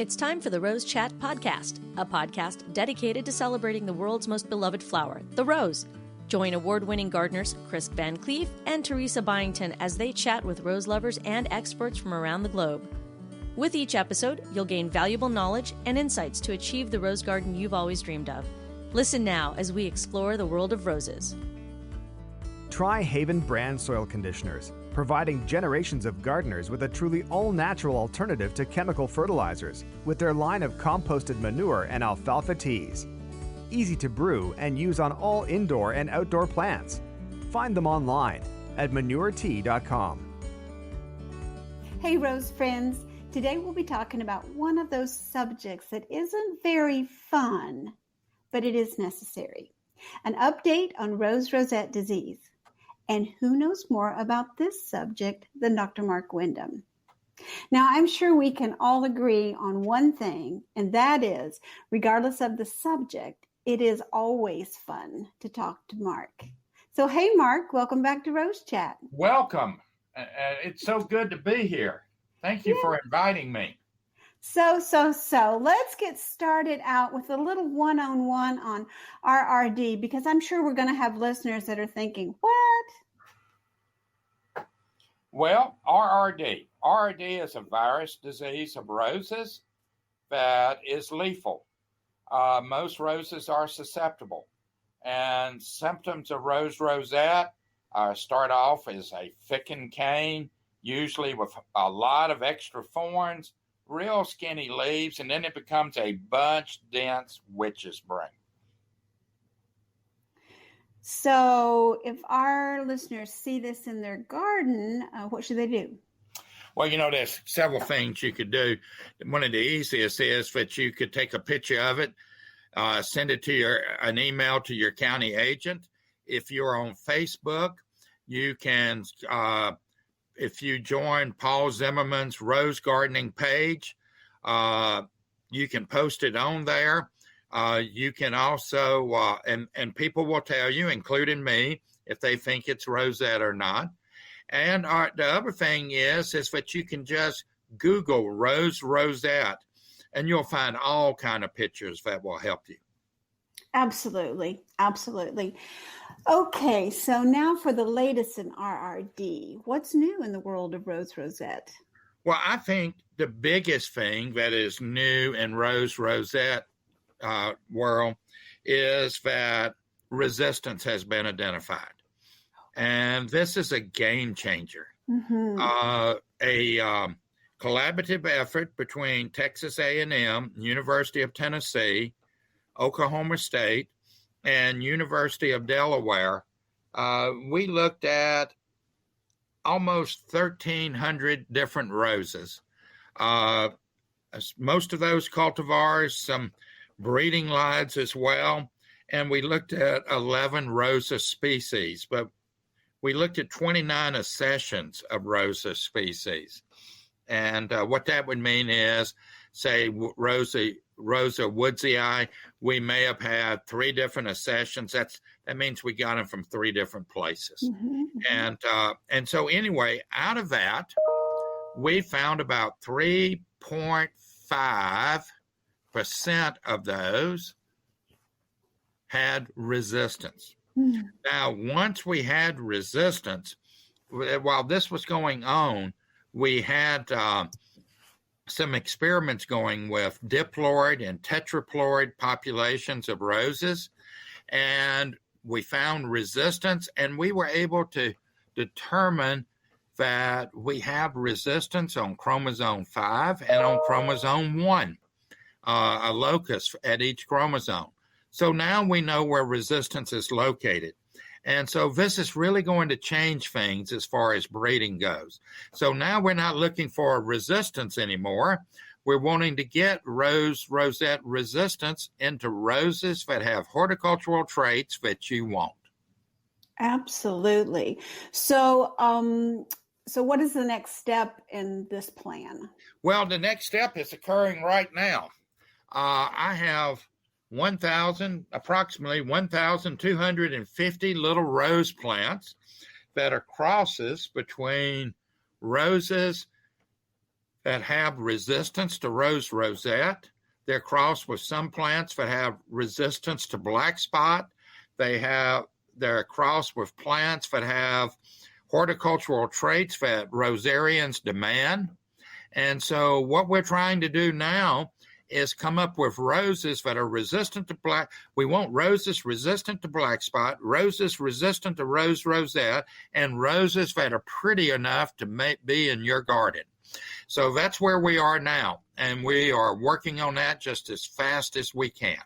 It's time for the Rose Chat Podcast, a podcast dedicated to celebrating the world's most beloved flower, the rose. Join award-winning gardeners Chris Van Cleef and Teresa Byington as they chat with rose lovers and experts from around the globe. With each episode, you'll gain valuable knowledge and insights to achieve the rose garden you've always dreamed of. Listen now as we explore the world of roses. Try Haven brand soil conditioners, providing generations of gardeners with a truly all-natural alternative to chemical fertilizers with their line of composted manure and alfalfa teas. Easy to brew and use on all indoor and outdoor plants. Find them online at manuretea.com. Hey Rose friends, today we'll be talking about one of those subjects that isn't very fun, but it is necessary. An update on rosette disease. And who knows more about this subject than Dr. Mark Windham? Now, I'm sure we can all agree on one thing, and that is, regardless of the subject, it is always fun to talk to Mark. So, hey, Mark, welcome back to Rose Chat. Welcome. It's so good to be here. Thank you for inviting me. So, let's get started out with a little one-on-one on RRD, because I'm sure we're going to have listeners that are thinking, what? Well, RRD. RRD is a virus disease of roses that is lethal. Most roses are susceptible. And symptoms of rosette start off as a thickened cane, usually with a lot of extra thorns, real skinny leaves, and then it becomes a bunched, dense witch's brain. So if our listeners see this in their garden, what should they do? Well, there's several things you could do. One of the easiest is that you could take a picture of it, send it to an email to your county agent. If you're on Facebook, you can if you join Paul Zimmerman's Rose Gardening page, you can post it on there. You can also, and people will tell you, including me, if they think it's rosette or not. And the other thing is that you can just Google rosette, and you'll find all kind of pictures that will help you. Absolutely. Okay, so now for the latest in RRD. What's new in the world of rosette? Well, I think the biggest thing that is new in rosette world is that resistance has been identified. And this is a game changer. Mm-hmm. A collaborative effort between Texas A&M, University of Tennessee, Oklahoma State, and University of Delaware. We looked at almost 1,300 different roses. Most of those cultivars, some breeding lines as well. And we looked at 11 rosa species, but we looked at 29 accessions of rosa species. And what that would mean is, say, Rosa woodsii, we may have had 3 different accessions. That means we got them from 3 different places. Mm-hmm. And so anyway, out of that, we found about 3.5% of those had resistance. Mm-hmm. Now, once we had resistance, while this was going on, we had some experiments going with diploid and tetraploid populations of roses, and we found resistance, and we were able to determine that we have resistance on chromosome 5 and on chromosome 1, a locus at each chromosome. So now we know where resistance is located. And so this is really going to change things as far as breeding goes. So now we're not looking for resistance anymore. We're wanting to get rosette resistance into roses that have horticultural traits that you want. Absolutely. So what is the next step in this plan? Well, the next step is occurring right now. I have approximately 1,250 little rose plants that are crosses between roses that have resistance to rose rosette. They're crossed with some plants that have resistance to black spot. They're crossed with plants that have horticultural traits that rosarians demand. And so what we're trying to do now is come up with roses that are resistant to black. We want roses resistant to black spot, roses resistant to rose rosette, and roses that are pretty enough to be in your garden. So that's where we are now, and we are working on that just as fast as we can.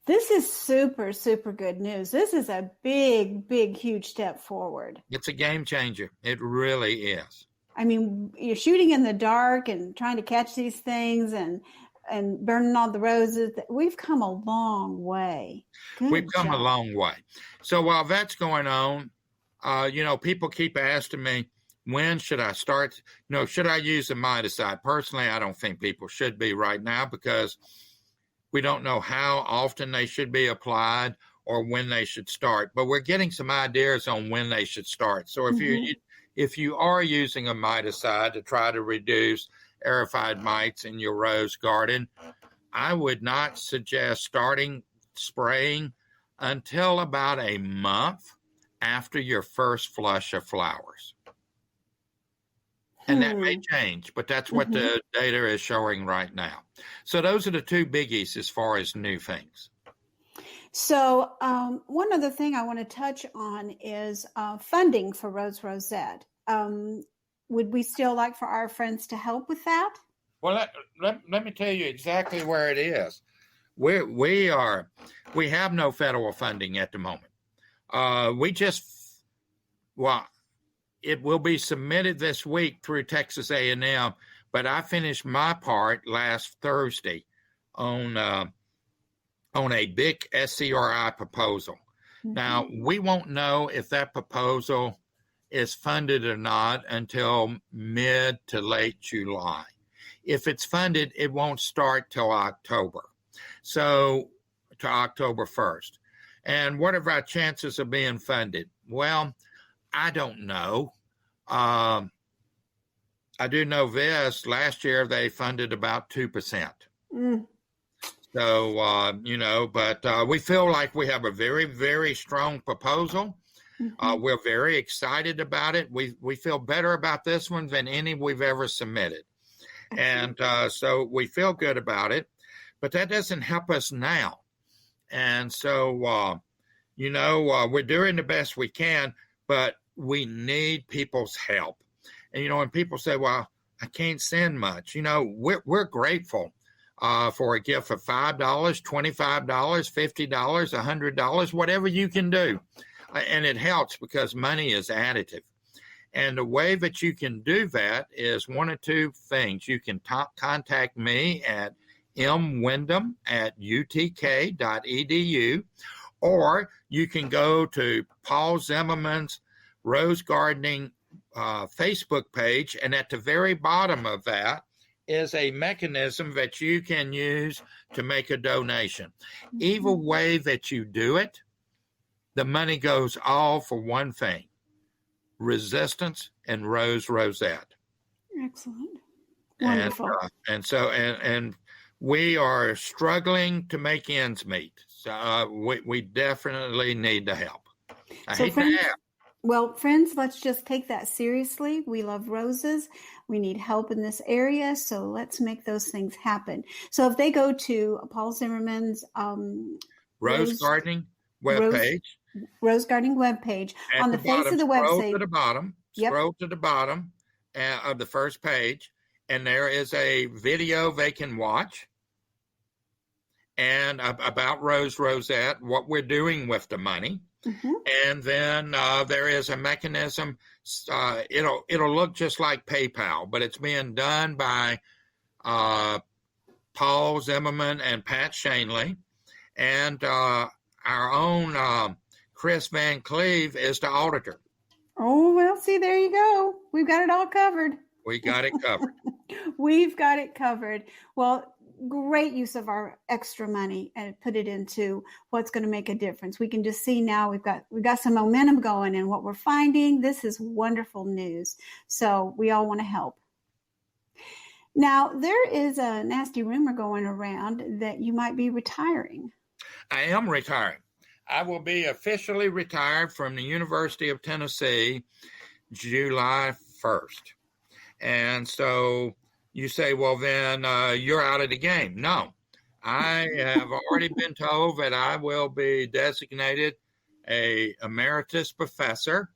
This is super, super good news. This is a big, big, huge step forward. It's a game changer. It really is. I mean, you're shooting in the dark and trying to catch these things and burning all the roses. We've come a long way. We've come a long way. So while that's going on, people keep asking me, when should I start? Should I use a miticide? Personally, I don't think people should be right now because we don't know how often they should be applied or when they should start. But we're getting some ideas on when they should start. So if you are using a miticide to try to reduce aerified mites in your rose garden, I would not suggest starting spraying until about a month after your first flush of flowers. And that may change, but that's what the data is showing right now. So those are the two biggies as far as new things. So one other thing I want to touch on is funding for rose rosette. Would we still like for our friends to help with that? Well, let me tell you exactly where it is. We have no federal funding at the moment. It will be submitted this week through Texas A&M, but I finished my part last Thursday on a big SCRI proposal. Now, we won't know if that proposal is funded or not until mid to late July. If it's funded, it won't start till October. So to October 1st. And what are our chances of being funded? Well, I don't know. I do know this. Last year they funded about 2%. So, but we feel like we have a very, very strong proposal. We're very excited about it. We feel better about this one than any we've ever submitted. And so we feel good about it, but that doesn't help us now. And so, we're doing the best we can, but we need people's help. And, when people say, well, I can't send much, we're grateful for a gift of $5, $25, $50, $100, whatever you can do. And it helps because money is additive. And the way that you can do that is one of two things. You can contact me at mwindham@utk.edu, or you can go to Paul Zimmerman's Rose Gardening Facebook page, and at the very bottom of that is a mechanism that you can use to make a donation. Either way that you do it, the money goes all for one thing: resistance and rose rosette. Excellent. Wonderful. And we are struggling to make ends meet. So we definitely need the help. Friends, let's just take that seriously. We love roses. We need help in this area. So let's make those things happen. So if they go to Paul Zimmerman's Rose Gardening webpage. Rose Gardening webpage. On the face of the website. Scroll to the bottom of the first page, and there is a video they can watch and about rose rosette, what we're doing with the money. And then there is a mechanism. It'll look just like PayPal, but it's being done by Paul Zimmerman and Pat Shanley, and our own Chris Van Cleve is the auditor. Oh, well, see, there you go. We've got it all covered. We got it covered. We've got it covered. Well, great use of our extra money and put it into what's going to make a difference. We can just see now we've got some momentum going in what we're finding. This is wonderful news. So we all want to help. Now, there is a nasty rumor going around that you might be retiring. I am retiring. I will be officially retired from the University of Tennessee July 1st. And so you say, well, then you're out of the game. No, I have already been told that I will be designated a emeritus professor.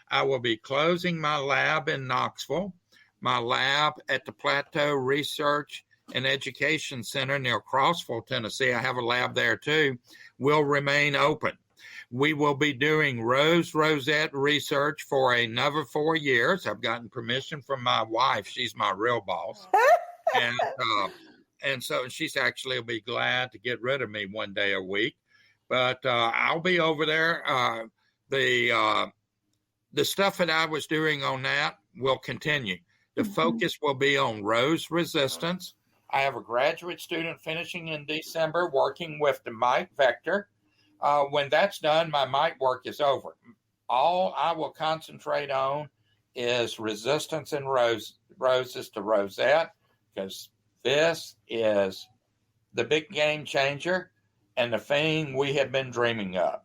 I will be closing my lab in Knoxville. My lab at the Plateau Research and Education Center near Crossville, Tennessee, I have a lab there too, will remain open. We will be doing rosette research for another 4 years. I've gotten permission from my wife. She's my real boss. And so she's actually will be glad to get rid of me one day a week. But I'll be over there. The stuff that I was doing on that will continue. The focus will be on rose resistance. I have a graduate student finishing in December working with the mite vector. When that's done, my mite work is over. All I will concentrate on is resistance in roses to rosette, because this is the big game changer and the thing we have been dreaming of.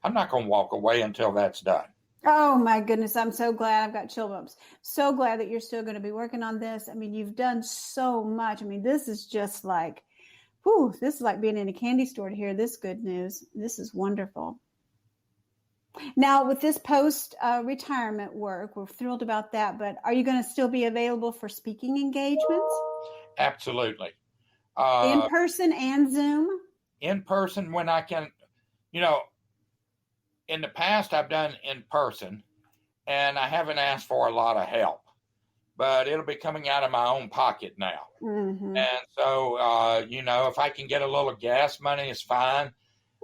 I'm not going to walk away until that's done. Oh my goodness. I'm so glad. I've got chill bumps. So glad that you're still going to be working on this. I mean, you've done so much. I mean, this is just like, whew, this is like being in a candy store to hear this good news. This is wonderful. Now, with this post-retirement work, we're thrilled about that, but are you going to still be available for speaking engagements? Absolutely. In person and Zoom? In person when I can. In the past, I've done in person, and I haven't asked for a lot of help, but it'll be coming out of my own pocket now. Mm-hmm. And so, if I can get a little gas money, it's fine.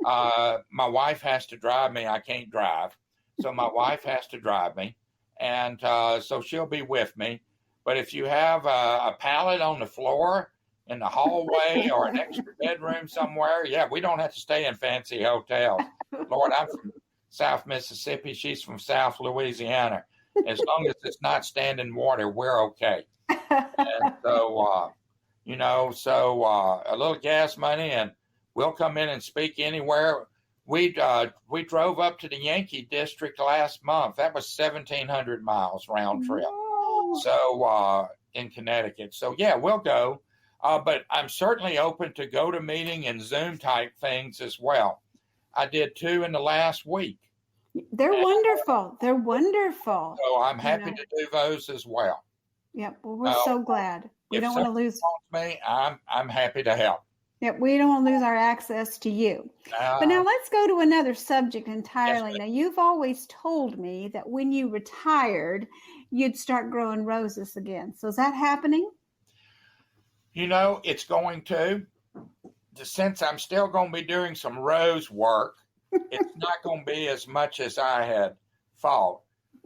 My wife has to drive me. I can't drive. So my wife has to drive me. And so she'll be with me. But if you have a pallet on the floor in the hallway or an extra bedroom somewhere, yeah, we don't have to stay in fancy hotels. Lord, I'm from South Mississippi. She's from South Louisiana. As long as it's not standing water, we're okay. And so, a little gas money, and we'll come in and speak anywhere. We drove up to the Yankee District last month. That was 1,700 miles round trip. Whoa. So in Connecticut. So yeah, we'll go. But I'm certainly open to go to meeting and Zoom type things as well. I did 2 in the last week. They're wonderful. They're wonderful. So I'm happy to do those as well. Yep. Well, we're so glad. We don't want to lose me. I'm happy to help. Yep. We don't want to lose our access to you. But now let's go to another subject entirely. Yes, now, you've always told me that when you retired, you'd start growing roses again. So is that happening? It's going to. Since I'm still going to be doing some rose work, it's not going to be as much as I had thought.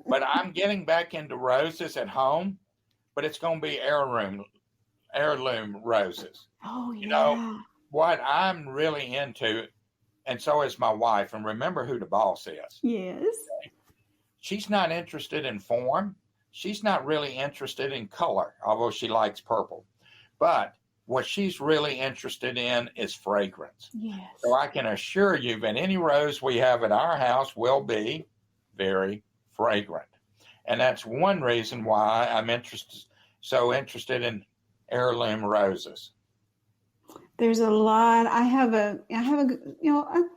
But I'm getting back into roses at home, but it's going to be heirloom roses. Oh, yeah. What I'm really into, and so is my wife, and remember who the boss is. Yes. Okay? She's not interested in form. She's not really interested in color, although she likes purple. But what she's really interested in is fragrance. Yes. So I can assure you that any rose we have at our house will be very fragrant. And that's one reason why I'm so interested in heirloom roses. There's a lot. I have a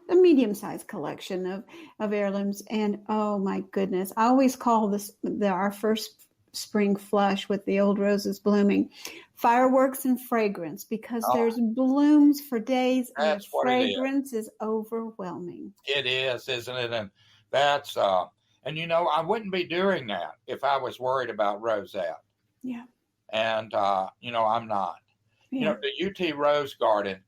medium-sized collection of heirlooms, and oh my goodness, I always call this our first spring flush with the old roses blooming, fireworks and fragrance, because there's blooms for days and the fragrance is overwhelming. It is, isn't it? And that's and I wouldn't be doing that if I was worried about rosette. Yeah. And I'm not. Yeah. The UT Rose Garden,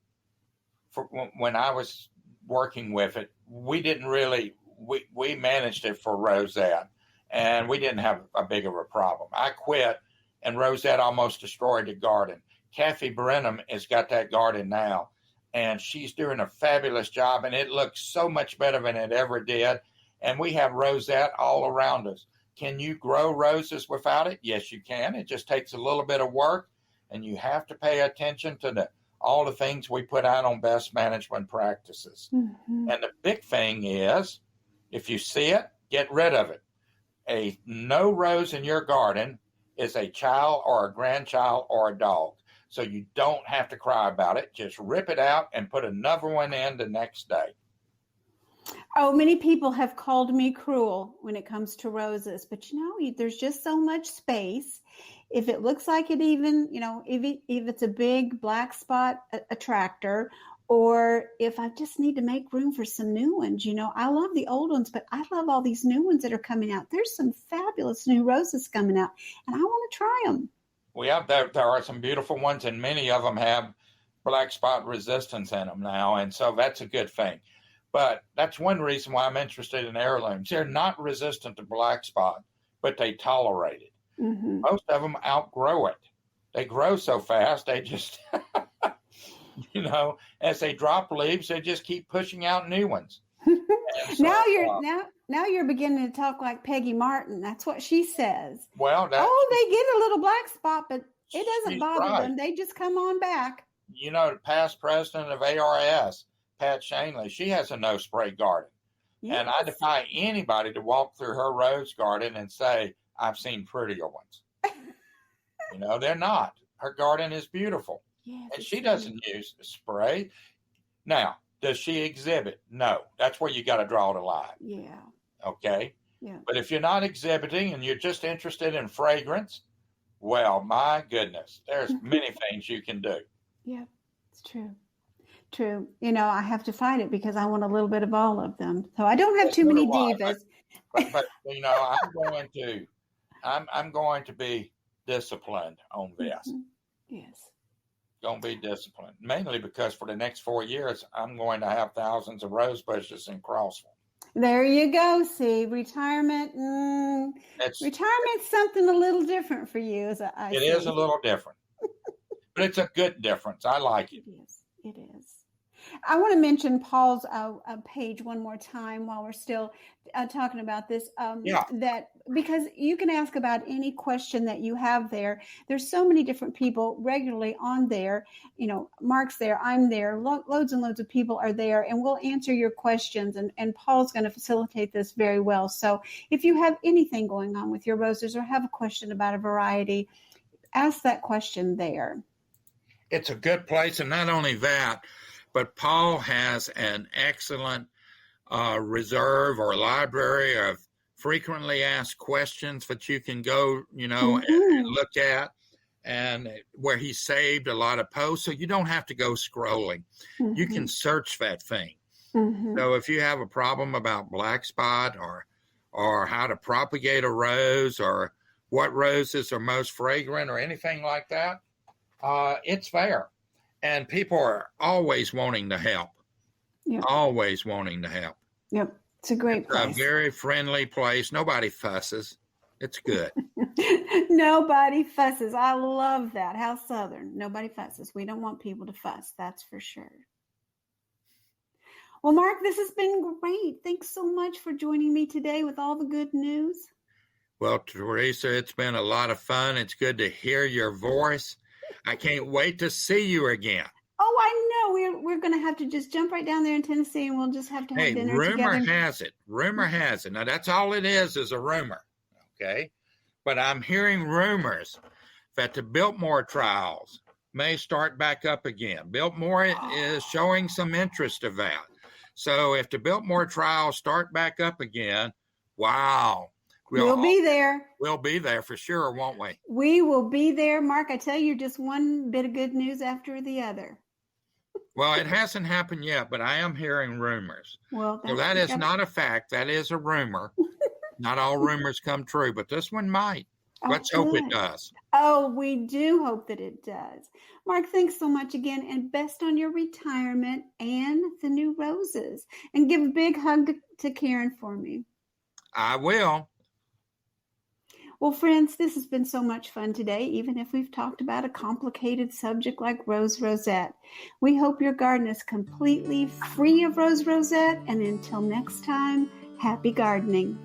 when I was working with it, we didn't really we managed it for rosette. And we didn't have a big of a problem. I quit, and rosette almost destroyed the garden. Kathy Brenham has got that garden now, and she's doing a fabulous job, and it looks so much better than it ever did. And we have rosette all around us. Can you grow roses without it? Yes, you can. It just takes a little bit of work, and you have to pay attention to all the things we put out on best management practices. Mm-hmm. And the big thing is, if you see it, get rid of it. A no rose in your garden is a child or a grandchild or a dog. So you don't have to cry about it. Just rip it out and put another one in the next day. Oh, many people have called me cruel when it comes to roses, but there's just so much space. If it looks like it even, if it's a big black spot attractor, or if I just need to make room for some new ones, I love the old ones, but I love all these new ones that are coming out. There's some fabulous new roses coming out, and I want to try them. Well, there are some beautiful ones, and many of them have black spot resistance in them now, and so that's a good thing. But that's one reason why I'm interested in heirlooms. They're not resistant to black spot, but they tolerate it. Mm-hmm. Most of them outgrow it. They grow so fast, they just, as they drop leaves, they just keep pushing out new ones. So, now you're beginning to talk like Peggy Martin. That's what she says. Well, they get a little black spot, but it doesn't bother them. They just come on back. The past president of ARS, Pat Shanley, she has a no spray garden. Yes. And I defy anybody to walk through her rose garden and say, I've seen prettier ones. They're not. Her garden is beautiful. Yes, and she doesn't use spray. Now, does she exhibit? No. That's where you got to draw the line. Yeah. Okay? Yeah. But if you're not exhibiting and you're just interested in fragrance, well, my goodness, there's many things you can do. Yeah, it's true. True. I have to fight it because I want a little bit of all of them. So I don't have too many divas. But I'm going to be disciplined on this. Mm-hmm. Yes. Going to be disciplined, mainly because for the next 4 years, I'm going to have thousands of rose bushes in Crossville. There you go. See, retirement. Retirement's something a little different for you, as I see. It is a little different, but it's a good difference. I like it. It is. I want to mention Paul's page one more time while we're still talking about this. That because you can ask about any question that you have there. There's so many different people regularly on there. Mark's there, I'm there, loads and loads of people are there, and we'll answer your questions. And Paul's going to facilitate this very well. So if you have anything going on with your roses or have a question about a variety, ask that question there. It's a good place, and not only that, but Paul has an excellent reserve or library of frequently asked questions that you can go, and look at, and where he saved a lot of posts. So you don't have to go scrolling. Mm-hmm. You can search that thing. Mm-hmm. So if you have a problem about black spot or how to propagate a rose or what roses are most fragrant or anything like that, it's there. And people are always wanting to help. Yep. Always wanting to help. Yep. It's a great place. A very friendly place. Nobody fusses. It's good. Nobody fusses. I love that. How Southern. Nobody fusses. We don't want people to fuss. That's for sure. Well, Mark, this has been great. Thanks so much for joining me today with all the good news. Well, Teresa, it's been a lot of fun. It's good to hear your voice. I can't wait to see you again. Oh, I know. We're going to have to just jump right down there in Tennessee, and we'll just have to have dinner together. Rumor has it. Now, that's all it is a rumor, okay? But I'm hearing rumors that the Biltmore trials may start back up again. Biltmore is showing some interest of that. So if the Biltmore trials start back up again, wow. We'll be there. We'll be there for sure, won't we? We will be there. Mark, I tell you, just one bit of good news after the other. Well, it hasn't happened yet, but I am hearing rumors. Well, so that is not a fact. That is a rumor. Not all rumors come true, but this one might. Let's hope it does. Oh, we do hope that it does. Mark, thanks so much again, and best on your retirement and the new roses. And give a big hug to Karen for me. I will. Well, friends, this has been so much fun today, even if we've talked about a complicated subject like rose rosette. We hope your garden is completely free of rose rosette, and until next time, happy gardening.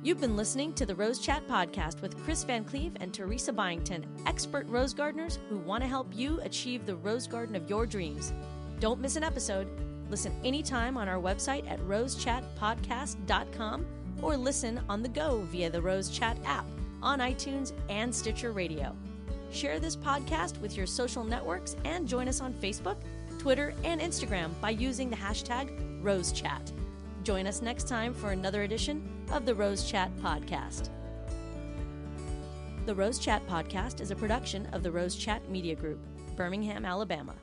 You've been listening to the Rose Chat Podcast with Chris Van Cleve and Teresa Byington, expert rose gardeners who want to help you achieve the rose garden of your dreams. Don't miss an episode. Listen anytime on our website at rosechatpodcast.com or listen on the go via the Rose Chat app on iTunes and Stitcher Radio. Share this podcast with your social networks and join us on Facebook, Twitter, and Instagram by using the hashtag RoseChat. Join us next time for another edition of the Rose Chat Podcast. The Rose Chat Podcast is a production of the Rose Chat Media Group, Birmingham, Alabama.